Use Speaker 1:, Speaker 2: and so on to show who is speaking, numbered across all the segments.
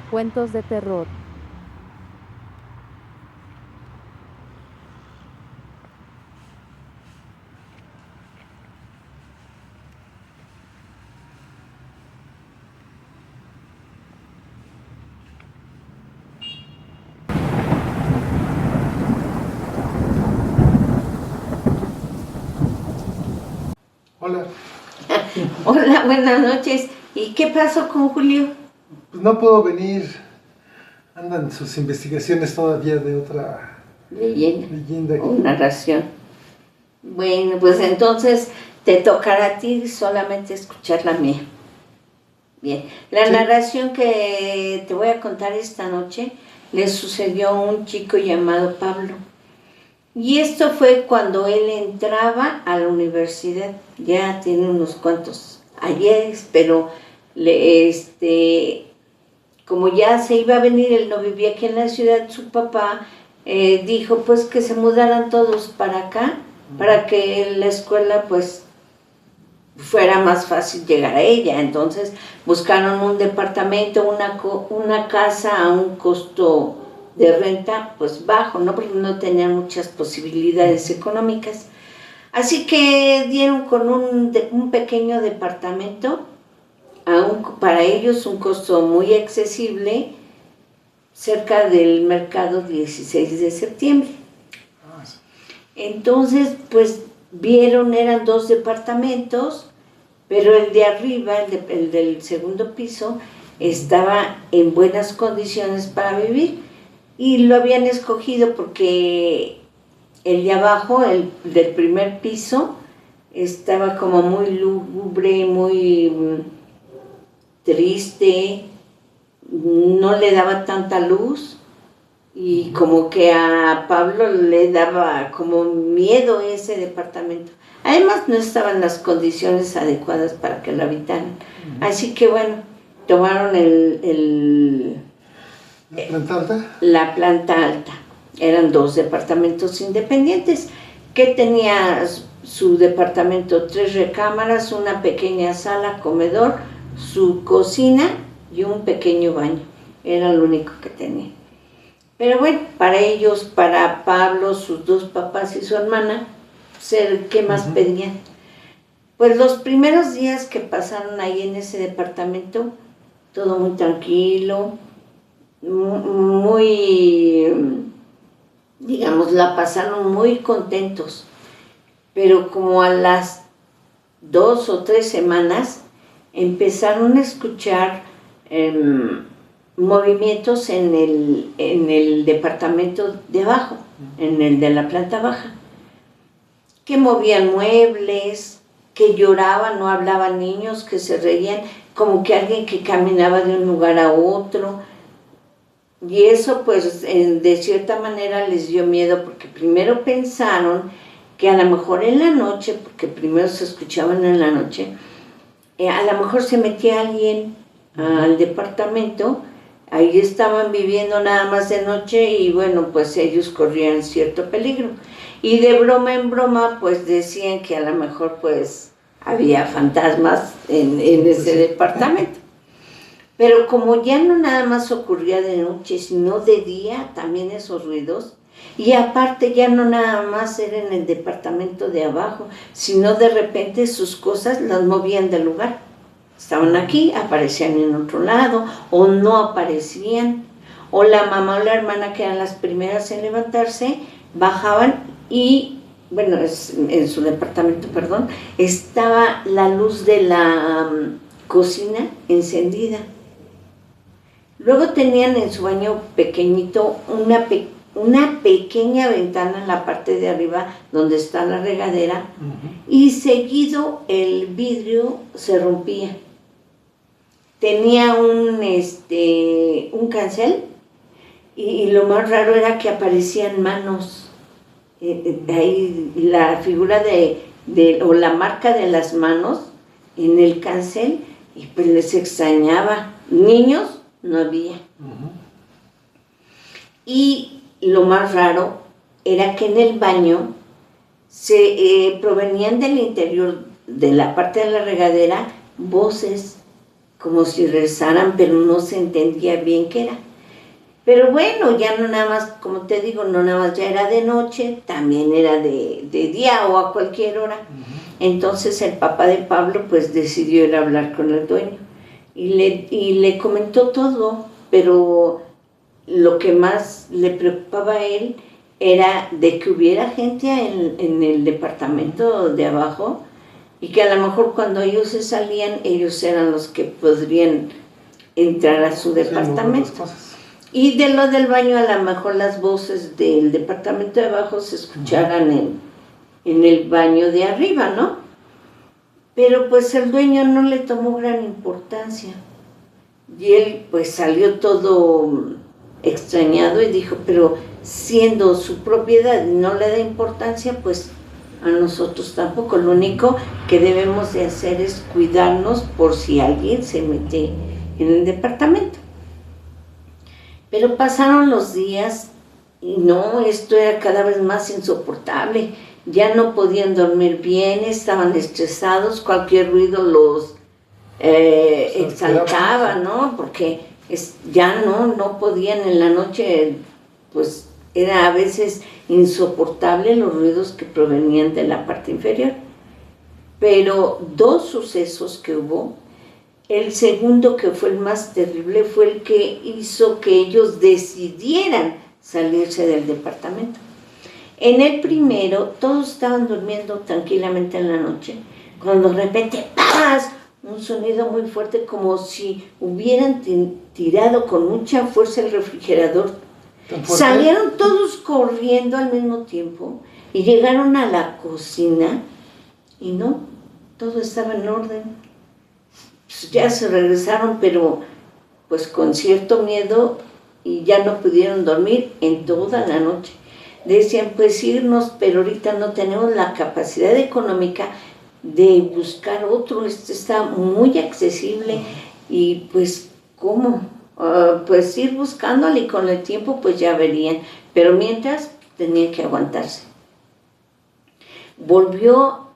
Speaker 1: Cuentos de terror.
Speaker 2: Hola,
Speaker 3: Hola, buenas noches. ¿Y qué pasó con Julio?
Speaker 2: pues no puedo venir. Andan sus investigaciones todavía de otra
Speaker 3: Leyenda
Speaker 2: leyenda.
Speaker 3: o narración. Bueno, pues entonces te tocará a ti solamente escuchar la mía. Bien, la
Speaker 2: Sí.
Speaker 3: narración que te voy a contar esta noche le sucedió a un chico llamado Pablo. Y esto fue cuando él entraba a la universidad. Ya tiene unos cuantos ayeres, pero como ya se iba a venir, él no vivía aquí en la ciudad, su papá dijo pues que se mudaran todos para acá, para que la escuela pues fuera más fácil llegar a ella. Entonces buscaron un departamento, una casa a un costo de renta pues bajo, ¿no? Porque no tenían muchas posibilidades económicas. Así que dieron con un pequeño departamento, para ellos un costo muy accesible, cerca del mercado 16 de septiembre. Entonces, pues vieron, eran 2 departamentos, pero el de arriba, el del segundo piso, estaba en buenas condiciones para vivir y lo habían escogido porque el de abajo, el del primer piso, estaba como muy lúgubre, muy triste, no le daba tanta luz y como que a Pablo le daba como miedo ese departamento. Además no estaban las condiciones adecuadas para que lo habitaran. Así que bueno, tomaron
Speaker 2: ¿La planta alta?
Speaker 3: la planta alta. Eran 2 departamentos independientes que tenía su departamento 3 recámaras, una pequeña sala, comedor, su cocina y un pequeño baño. Era lo único que tenía. Pero bueno, para ellos, para Pablo, sus 2 papás y su hermana, ¿qué más pedían? Pues los primeros días que pasaron ahí en ese departamento, todo muy tranquilo, muy, digamos, la pasaron muy contentos. Pero como a las 2 o 3 semanas empezaron a escuchar movimientos en el departamento de abajo, en el de la planta baja, que movían muebles, que lloraban o hablaban niños, que se reían, como que alguien que caminaba de un lugar a otro. Y eso pues de cierta manera les dio miedo, porque primero pensaron que a lo mejor en la noche, porque primero se escuchaban en la noche, a lo mejor se metía alguien al departamento. Ahí estaban viviendo nada más de noche y bueno, pues ellos corrían cierto peligro. Y de broma en broma, pues decían que a lo mejor pues había fantasmas en ese departamento. Pero como ya no nada más ocurría de noche, sino de día, también esos ruidos, y aparte ya no nada más era en el departamento de abajo, sino de repente sus cosas las movían del lugar. Estaban aquí, aparecían en otro lado, o no aparecían, o la mamá o la hermana, que eran las primeras en levantarse, bajaban y, bueno, en su departamento, perdón, estaba la luz de la cocina encendida. Luego tenían en su baño pequeñito una pequeña ventana en la parte de arriba donde está la regadera, y seguido el vidrio se rompía. Tenía un cancel y lo más raro era que aparecían manos. Ahí la figura o la marca de las manos en el cancel, y pues les extrañaba. Niños no había. Y lo más raro era que en el baño provenían del interior de la parte de la regadera voces como si rezaran, pero no se entendía bien qué era. Pero bueno, ya no nada más, como te digo, no nada más ya era de noche, también era de día o a cualquier hora. Entonces el papá de Pablo pues decidió ir a hablar con el dueño y le comentó todo, pero lo que más le preocupaba a él era de que hubiera gente en el departamento de abajo y que a lo mejor cuando ellos se salían, ellos eran los que podrían entrar a su departamento. Y de lo del baño, a lo mejor las voces del departamento de abajo se escucharan en el baño de arriba, ¿no? Pero pues el dueño no le tomó gran importancia. Y él pues salió todo extrañado y dijo, pero siendo su propiedad y no le da importancia, pues a nosotros tampoco. Lo único que debemos de hacer es cuidarnos por si alguien se mete en el departamento. Pero pasaron los días y no, esto era cada vez más insoportable. Ya no podían dormir bien, estaban estresados, cualquier ruido los exaltaba, ¿no? Porque ya no podían en la noche, pues era a veces insoportable los ruidos que provenían de la parte inferior. Pero dos sucesos que hubo. El segundo, que fue el más terrible, fue el que hizo que ellos decidieran salirse del departamento. En el primero, todos estaban durmiendo tranquilamente en la noche, cuando de repente, ¡paz!, un sonido muy fuerte, como si hubieran tirado con mucha fuerza el refrigerador. Salieron todos corriendo al mismo tiempo y llegaron a la cocina y no, todo estaba en orden. Ya se regresaron, pero pues con cierto miedo, y ya no pudieron dormir en toda la noche. Decían, pues irnos, pero ahorita no tenemos la capacidad económica de buscar otro, este está muy accesible, y pues ¿cómo? Pues ir buscándole, y con el tiempo pues ya verían, pero mientras tenían que aguantarse. Volvió,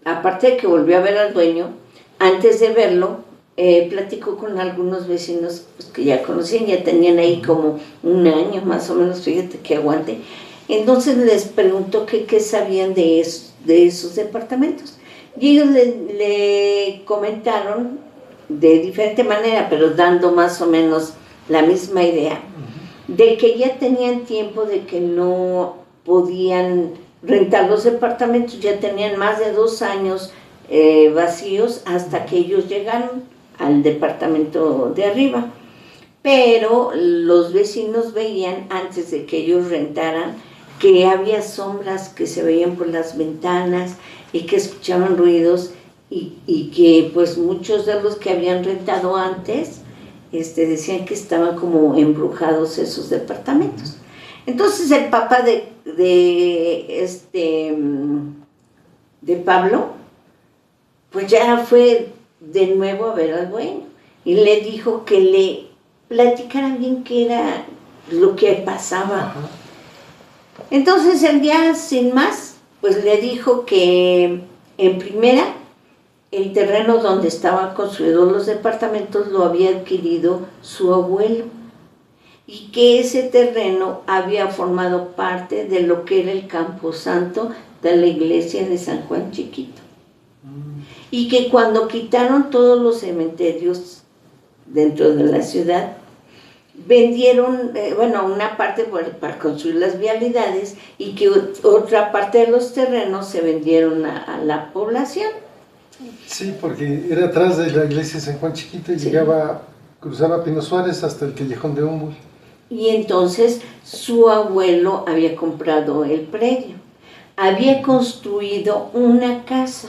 Speaker 3: aparte de que volvió a ver al dueño, antes de verlo, platicó con algunos vecinos pues, que ya conocían, ya tenían ahí como un año más o menos, fíjate que aguante. Entonces les preguntó qué sabían de esos departamentos. Y ellos le comentaron de diferente manera, pero dando más o menos la misma idea, de que ya tenían tiempo de que no podían rentar los departamentos, ya tenían más de 2 años vacíos hasta que ellos llegaron al departamento de arriba. Pero los vecinos veían, antes de que ellos rentaran, que había sombras que se veían por las ventanas y que escuchaban ruidos, y que pues muchos de los que habían rentado antes decían que estaban como embrujados esos departamentos. Entonces el papá de Pablo pues ya fue de nuevo a ver al dueño y le dijo que le platicara bien qué era lo que pasaba. Entonces él ya sin más pues le dijo que en primera el terreno donde estaban construidos los departamentos lo había adquirido su abuelo, y que ese terreno había formado parte de lo que era el camposanto de la iglesia de San Juan Chiquito. Y que cuando quitaron todos los cementerios dentro de la ciudad, vendieron, una parte para construir las vialidades, y que otra parte de los terrenos se vendieron a la población.
Speaker 2: Sí, porque era atrás de la iglesia de San Juan Chiquito y sí, cruzaba Pino Suárez hasta el Callejón de Humboldt.
Speaker 3: Y entonces su abuelo había comprado el predio, había construido una casa,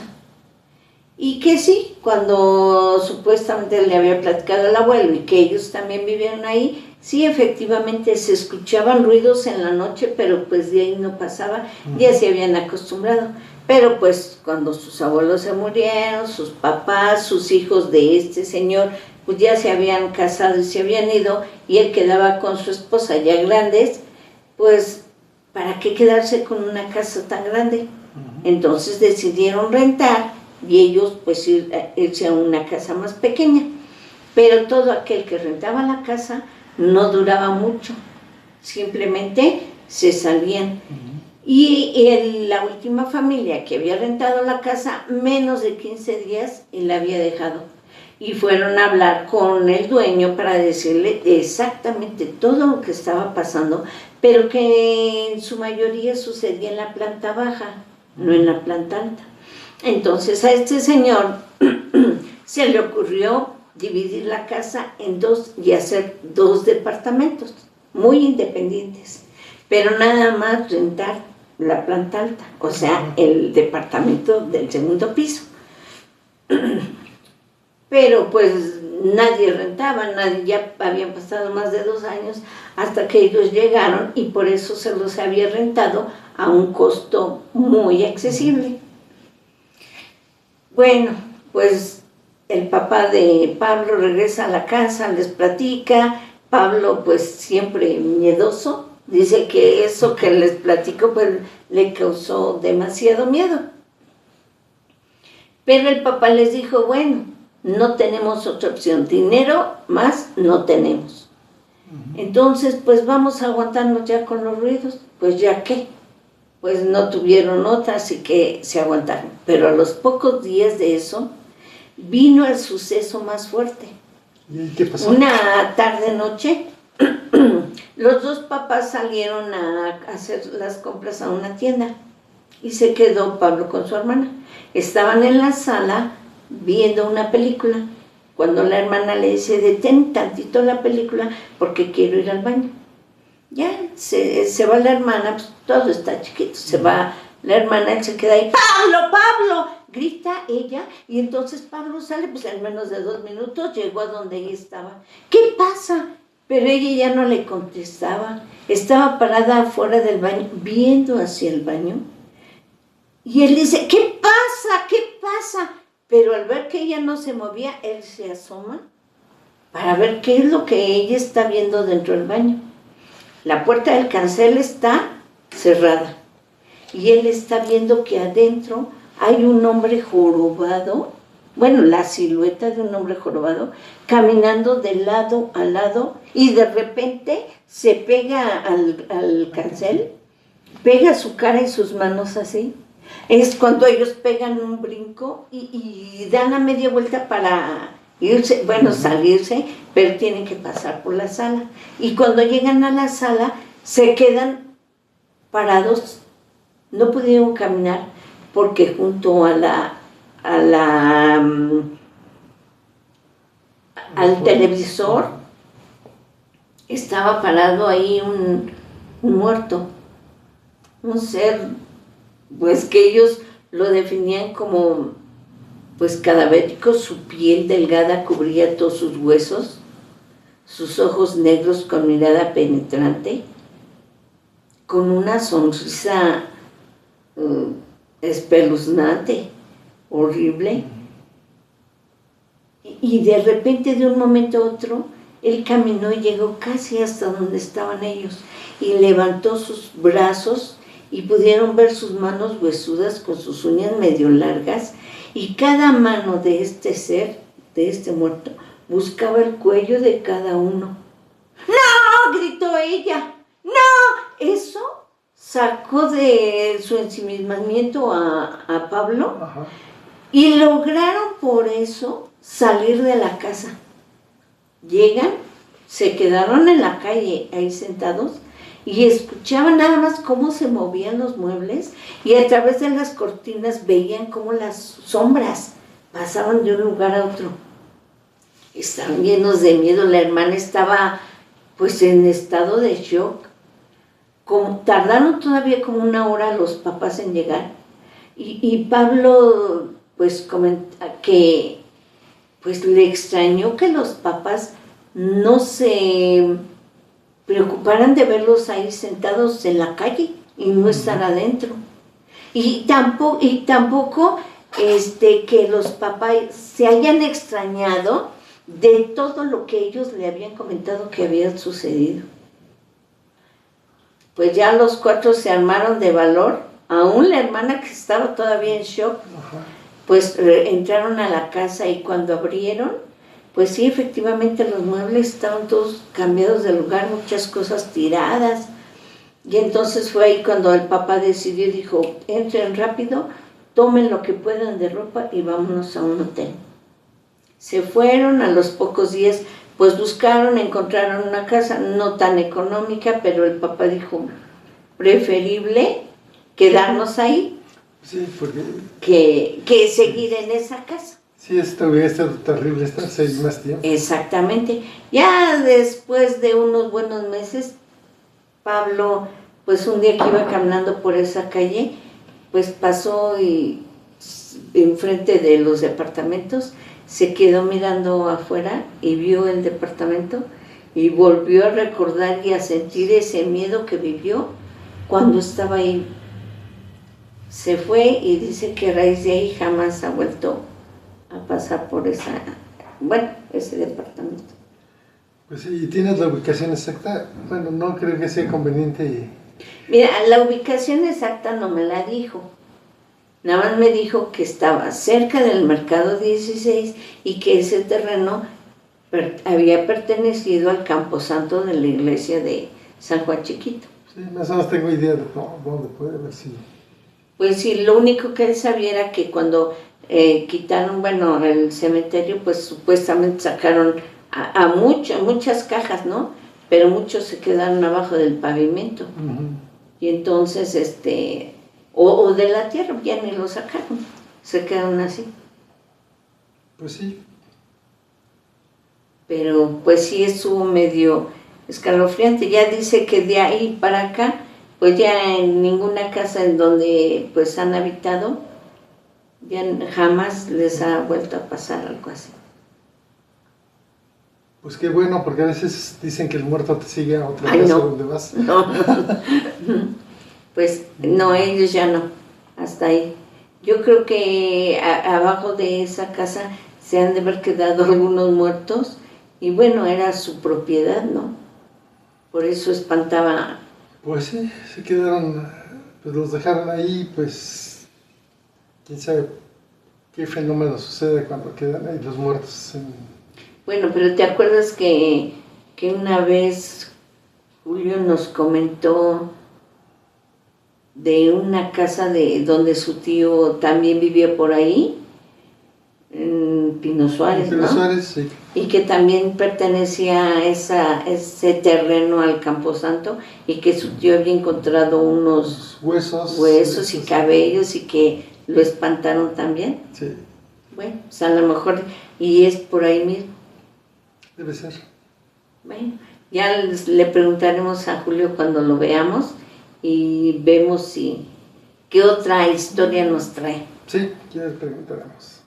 Speaker 3: y que sí, cuando supuestamente le había platicado al abuelo y que ellos también vivieron ahí, sí, efectivamente se escuchaban ruidos en la noche, pero pues de ahí no pasaba, ya se habían acostumbrado. Pero pues cuando sus abuelos se murieron, sus papás, sus hijos de este señor, pues ya se habían casado y se habían ido, y él quedaba con su esposa ya grandes, pues ¿para qué quedarse con una casa tan grande? Entonces decidieron rentar y ellos pues irse a una casa más pequeña. Pero todo aquel que rentaba la casa no duraba mucho, simplemente se salían. Y la última familia que había rentado la casa, menos de 15 días y la había dejado. Y fueron a hablar con el dueño para decirle exactamente todo lo que estaba pasando, pero que en su mayoría sucedía en la planta baja, no en la planta alta. Entonces a este señor se le ocurrió dividir la casa en dos y hacer 2 departamentos muy independientes, pero nada más rentar la planta alta, o sea, el departamento del segundo piso. Pero pues nadie rentaba, ya habían pasado más de 2 años hasta que ellos llegaron y por eso se los había rentado a un costo muy accesible. Bueno, pues el papá de Pablo regresa a la casa, les platica. Pablo pues siempre miedoso, dice que eso que les platico pues le causó demasiado miedo. Pero el papá les dijo, bueno, no tenemos otra opción, dinero más no tenemos. Entonces pues vamos a aguantarnos ya con los ruidos, pues ya qué, pues no tuvieron otra, así que se aguantaron. Pero a los pocos días de eso vino el suceso más fuerte.
Speaker 2: ¿Y qué pasó?
Speaker 3: Una tarde-noche, los 2 papás salieron a hacer las compras a una tienda y se quedó Pablo con su hermana. Estaban en la sala viendo una película, cuando la hermana le dice, detén tantito la película porque quiero ir al baño. Ya, se va la hermana, pues todo está chiquito, se va la hermana, él se queda ahí, ¡Pablo, Pablo! Grita ella, y entonces Pablo sale, pues en menos de 2 minutos llegó a donde ella estaba. ¿Qué pasa? Pero ella ya no le contestaba, estaba parada afuera del baño, viendo hacia el baño, y él dice, ¿qué pasa? ¿Qué pasa? Pero al ver que ella no se movía, él se asoma para ver qué es lo que ella está viendo dentro del baño. La puerta del cancel está cerrada, y él está viendo que adentro hay un hombre jorobado, bueno, la silueta de un hombre jorobado, caminando de lado a lado, y de repente se pega al cancel, pega su cara y sus manos así. Es cuando ellos pegan un brinco y dan la media vuelta para irse, bueno, salirse, pero tienen que pasar por la sala. Y cuando llegan a la sala, se quedan parados, no pudieron caminar, porque junto al televisor estaba parado ahí un muerto, un ser, pues que ellos lo definían como pues cadavérico. Su piel delgada cubría todos sus huesos, sus ojos negros con mirada penetrante, con una sonrisa espeluznante, horrible. Y de repente, de un momento a otro, él caminó y llegó casi hasta donde estaban ellos, y levantó sus brazos y pudieron ver sus manos huesudas con sus uñas medio largas, y cada mano de este ser, de este muerto, buscaba el cuello de cada uno. ¡No!, gritó ella. ¡No! Eso sacó de su ensimismamiento a Pablo.
Speaker 2: Ajá.
Speaker 3: Y lograron por eso salir de la casa. Llegan, se quedaron en la calle ahí sentados y escuchaban nada más cómo se movían los muebles, y a través de las cortinas veían cómo las sombras pasaban de un lugar a otro. Estaban llenos de miedo. La hermana estaba pues en estado de shock. Tardaron todavía como 1 hora los papás en llegar, y Pablo pues comenta que pues le extrañó que los papás no se preocuparan de verlos ahí sentados en la calle y no estar adentro. Y tampoco que los papás se hayan extrañado de todo lo que ellos le habían comentado que había sucedido. Pues ya los 4 se armaron de valor, aún la hermana, que estaba todavía en shock.
Speaker 2: Ajá.
Speaker 3: pues entraron a la casa y cuando abrieron, pues sí, efectivamente los muebles estaban todos cambiados de lugar, muchas cosas tiradas. Y entonces fue ahí cuando el papá decidió, dijo, entren rápido, tomen lo que puedan de ropa y vámonos a un hotel. Se fueron, a los pocos días, pues buscaron, encontraron una casa no tan económica, pero el papá dijo, preferible quedarnos ahí
Speaker 2: Sí, porque
Speaker 3: que seguir en esa casa.
Speaker 2: sí, esto hubiera estado terrible estar 6 más tiempo.
Speaker 3: Exactamente. Ya después de unos buenos meses, Pablo, pues un día que iba caminando por esa calle, pues pasó y enfrente de los departamentos, se quedó mirando afuera y vio el departamento y volvió a recordar y a sentir ese miedo que vivió cuando estaba ahí. Se fue y dice que a raíz de ahí jamás ha vuelto a pasar por ese departamento.
Speaker 2: Pues sí, ¿y tienes la ubicación exacta? Bueno, no creo que sea conveniente.
Speaker 3: Mira, la ubicación exacta no me la dijo. Nada más me dijo que estaba cerca del Mercado 16 y que ese terreno había pertenecido al camposanto de la iglesia de San Juan Chiquito.
Speaker 2: Sí, más o menos tengo idea de dónde puede haber sido.
Speaker 3: Pues sí, lo único que él sabía era que cuando quitaron, el cementerio, pues supuestamente sacaron a muchas cajas, ¿no? Pero muchos se quedaron abajo del pavimento. Y entonces, o de la tierra, ya ni lo sacaron, se quedaron así.
Speaker 2: Pues sí.
Speaker 3: Pero pues sí estuvo medio escalofriante. Ya dice que de ahí para acá, pues ya en ninguna casa en donde pues han habitado, ya jamás les ha vuelto a pasar algo así.
Speaker 2: Pues qué bueno, porque a veces dicen que el muerto te sigue a otra
Speaker 3: Ay,
Speaker 2: casa
Speaker 3: no.
Speaker 2: donde vas.
Speaker 3: No. Pues no, ellos ya no, hasta ahí. Yo creo que abajo de esa casa se han de haber quedado algunos muertos y bueno, era su propiedad, ¿no? Por eso espantaba.
Speaker 2: Pues sí, se quedaron, pues los dejaron ahí, pues quién sabe qué fenómeno sucede cuando quedan ahí los muertos.
Speaker 3: Bueno, pero ¿te acuerdas que una vez Julio nos comentó de una casa donde su tío también vivía por ahí, en Pino Suárez,
Speaker 2: Pino
Speaker 3: ¿no?
Speaker 2: Suárez, sí.
Speaker 3: Y que también pertenecía a ese terreno al Camposanto y que su tío había encontrado unos huesos y cabellos y que lo espantaron también.
Speaker 2: Sí.
Speaker 3: Bueno, pues a lo mejor, y es por ahí mismo.
Speaker 2: Debe ser.
Speaker 3: Bueno, ya le preguntaremos a Julio cuando lo veamos y vemos qué otra historia nos trae.
Speaker 2: Sí, ya le preguntaremos.